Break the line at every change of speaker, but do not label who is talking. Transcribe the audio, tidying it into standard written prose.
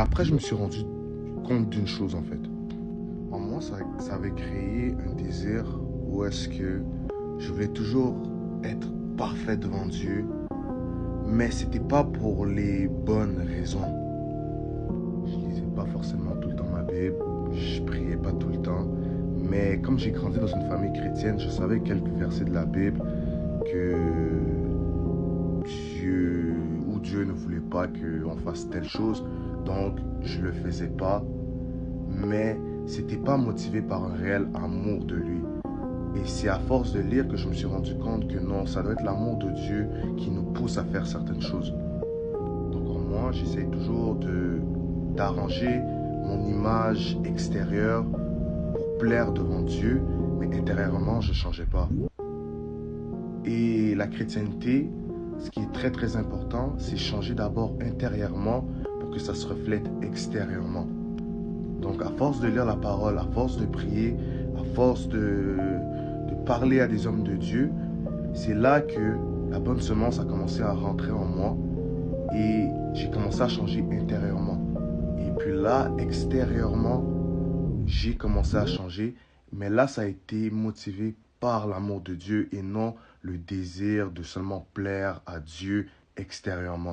Après, je me suis rendu compte d'une chose en fait. En moi, ça avait créé un désir où est-ce que je voulais toujours être parfait devant Dieu, mais c'était pas pour les bonnes raisons. Je lisais pas forcément tout le temps ma Bible, je priais pas tout le temps, mais comme j'ai grandi dans une famille chrétienne, je savais quelques versets de la Bible que Dieu ne voulait pas qu'on fasse telle chose, donc je le faisais pas, mais c'était pas motivé par un réel amour de lui. Et c'est à force de lire que je me suis rendu compte que non, ça doit être l'amour de Dieu qui nous pousse à faire certaines choses. Donc en moi, j'essaye toujours d'arranger mon image extérieure pour plaire devant Dieu, mais intérieurement, je ne changeais pas. Et la chrétienté, ce qui est très très important, c'est changer d'abord intérieurement pour que ça se reflète extérieurement. Donc à force de lire la parole, à force de prier, à force de parler à des hommes de Dieu, c'est là que la bonne semence a commencé à rentrer en moi et j'ai commencé à changer intérieurement. Et puis là, extérieurement, j'ai commencé à changer, mais là, ça a été motivé par l'amour de Dieu et non le désir de seulement plaire à Dieu extérieurement.